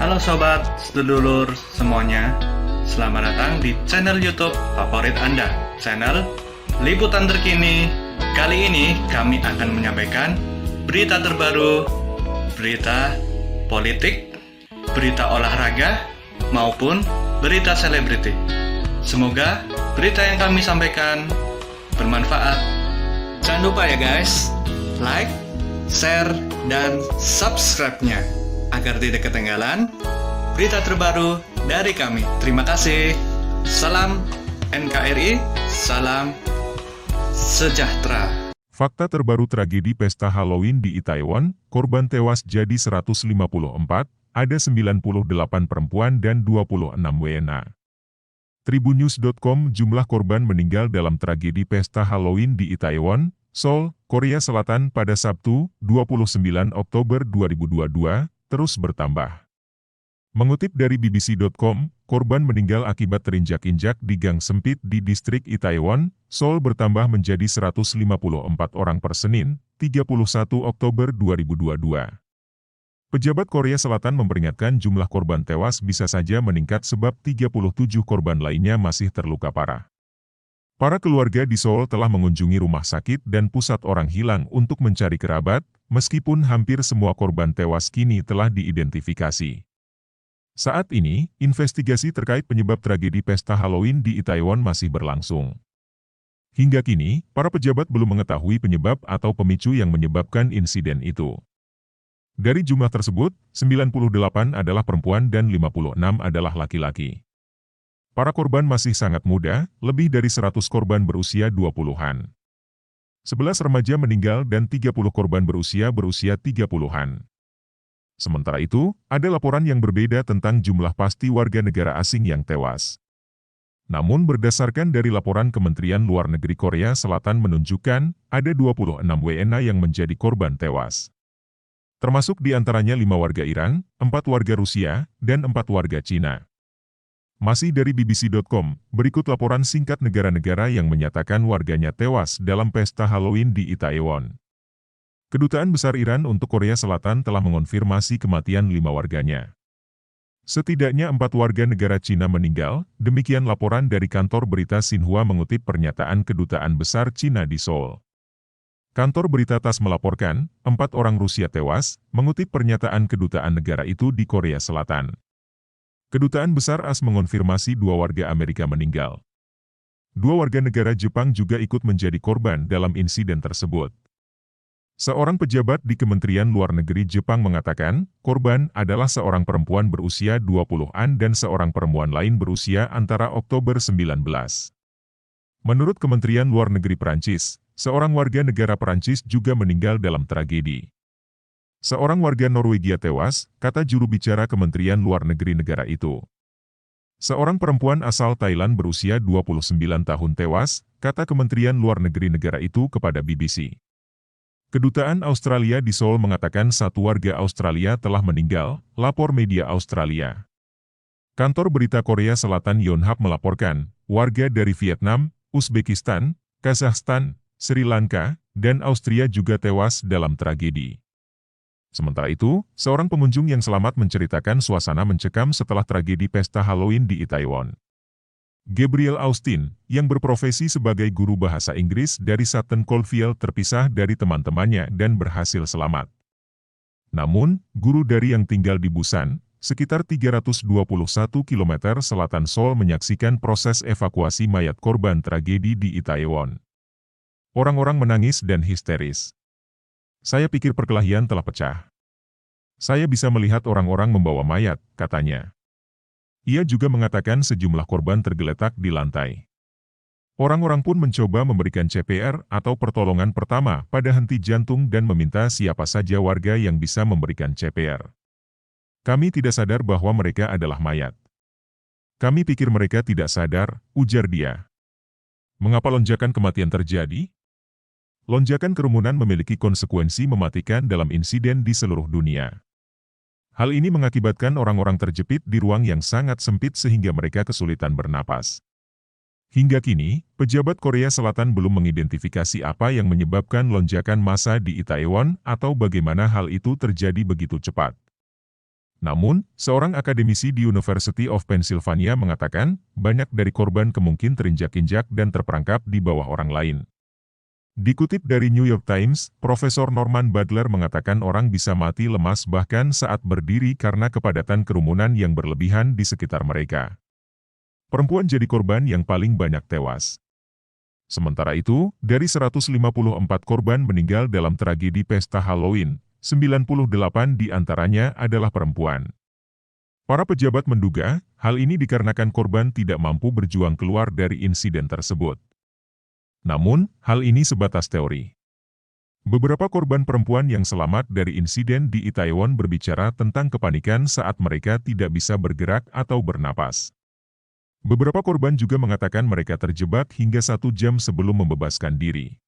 Halo sobat, sedulur semuanya. Selamat datang di channel YouTube favorit Anda, channel Liputan Terkini. Kali ini kami akan menyampaikan berita terbaru, berita politik, berita olahraga, maupun berita selebriti. Semoga berita yang kami sampaikan bermanfaat. Jangan lupa ya guys, like, share, dan subscribe-nya agar tidak ketinggalan berita terbaru dari kami. Terima kasih. Salam NKRI, salam sejahtera. Fakta terbaru tragedi pesta Halloween di Itaewon, korban tewas jadi 154, ada 98 perempuan dan 26 WNA. Tribunnews.com, jumlah korban meninggal dalam tragedi pesta Halloween di Itaewon, Seoul, Korea Selatan pada Sabtu, 29 Oktober 2022, terus bertambah. Mengutip dari BBC.com, korban meninggal akibat terinjak-injak di gang sempit di distrik Itaewon, Seoul bertambah menjadi 154 orang per Senin, 31 Oktober 2022. Pejabat Korea Selatan memperingatkan jumlah korban tewas bisa saja meningkat sebab 37 korban lainnya masih terluka parah. Para keluarga di Seoul telah mengunjungi rumah sakit dan pusat orang hilang untuk mencari kerabat, meskipun hampir semua korban tewas kini telah diidentifikasi. Saat ini, investigasi terkait penyebab tragedi pesta Halloween di Itaewon masih berlangsung. Hingga kini, para pejabat belum mengetahui penyebab atau pemicu yang menyebabkan insiden itu. Dari jumlah tersebut, 98 adalah perempuan dan 56 adalah laki-laki. Para korban masih sangat muda, lebih dari 100 korban berusia 20-an. 11 remaja meninggal dan 30 korban berusia 30-an. Sementara itu, ada laporan yang berbeda tentang jumlah pasti warga negara asing yang tewas. Namun berdasarkan dari laporan Kementerian Luar Negeri Korea Selatan menunjukkan, ada 26 WNA yang menjadi korban tewas. Termasuk di antaranya 5 warga Iran, 4 warga Rusia, dan 4 warga Cina. Masih dari BBC.com, berikut laporan singkat negara-negara yang menyatakan warganya tewas dalam pesta Halloween di Itaewon. Kedutaan Besar Iran untuk Korea Selatan telah mengonfirmasi kematian 5 warganya. Setidaknya 4 warga negara Cina meninggal, demikian laporan dari kantor berita Xinhua mengutip pernyataan Kedutaan Besar Cina di Seoul. Kantor berita TASS melaporkan, 4 orang Rusia tewas, mengutip pernyataan kedutaan negara itu di Korea Selatan. Kedutaan Besar AS mengonfirmasi 2 warga Amerika meninggal. 2 warga negara Jepang juga ikut menjadi korban dalam insiden tersebut. Seorang pejabat di Kementerian Luar Negeri Jepang mengatakan, korban adalah seorang perempuan berusia 20-an dan seorang perempuan lain berusia antara Oktober 19. Menurut Kementerian Luar Negeri Perancis, seorang warga negara Perancis juga meninggal dalam tragedi. Seorang warga Norwegia tewas, kata juru bicara Kementerian Luar Negeri negara itu. Seorang perempuan asal Thailand berusia 29 tahun tewas, kata Kementerian Luar Negeri negara itu kepada BBC. Kedutaan Australia di Seoul mengatakan 1 warga Australia telah meninggal, lapor media Australia. Kantor berita Korea Selatan Yonhap melaporkan, warga dari Vietnam, Uzbekistan, Kazakhstan, Sri Lanka, dan Austria juga tewas dalam tragedi. Sementara itu, seorang pengunjung yang selamat menceritakan suasana mencekam setelah tragedi pesta Halloween di Itaewon. Gabriel Austin, yang berprofesi sebagai guru bahasa Inggris dari Sutton Coldfield terpisah dari teman-temannya dan berhasil selamat. Namun, guru dari yang tinggal di Busan, sekitar 321 km selatan Seoul menyaksikan proses evakuasi mayat korban tragedi di Itaewon. Orang-orang menangis dan histeris. Saya pikir perkelahian telah pecah. Saya bisa melihat orang-orang membawa mayat, katanya. Ia juga mengatakan sejumlah korban tergeletak di lantai. Orang-orang pun mencoba memberikan CPR atau pertolongan pertama pada henti jantung dan meminta siapa saja warga yang bisa memberikan CPR. Kami tidak sadar bahwa mereka adalah mayat. Kami pikir mereka tidak sadar, ujar dia. Mengapa lonjakan kematian terjadi? Lonjakan kerumunan memiliki konsekuensi mematikan dalam insiden di seluruh dunia. Hal ini mengakibatkan orang-orang terjepit di ruang yang sangat sempit sehingga mereka kesulitan bernapas. Hingga kini, pejabat Korea Selatan belum mengidentifikasi apa yang menyebabkan lonjakan massa di Itaewon atau bagaimana hal itu terjadi begitu cepat. Namun, seorang akademisi di University of Pennsylvania mengatakan, banyak dari korban kemungkinan terinjak-injak dan terperangkap di bawah orang lain. Dikutip dari New York Times, Profesor Norman Butler mengatakan orang bisa mati lemas bahkan saat berdiri karena kepadatan kerumunan yang berlebihan di sekitar mereka. Perempuan jadi korban yang paling banyak tewas. Sementara itu, dari 154 korban meninggal dalam tragedi pesta Halloween, 98 di antaranya adalah perempuan. Para pejabat menduga, hal ini dikarenakan korban tidak mampu berjuang keluar dari insiden tersebut. Namun, hal ini sebatas teori. Beberapa korban perempuan yang selamat dari insiden di Itaewon berbicara tentang kepanikan saat mereka tidak bisa bergerak atau bernapas. Beberapa korban juga mengatakan mereka terjebak hingga 1 jam sebelum membebaskan diri.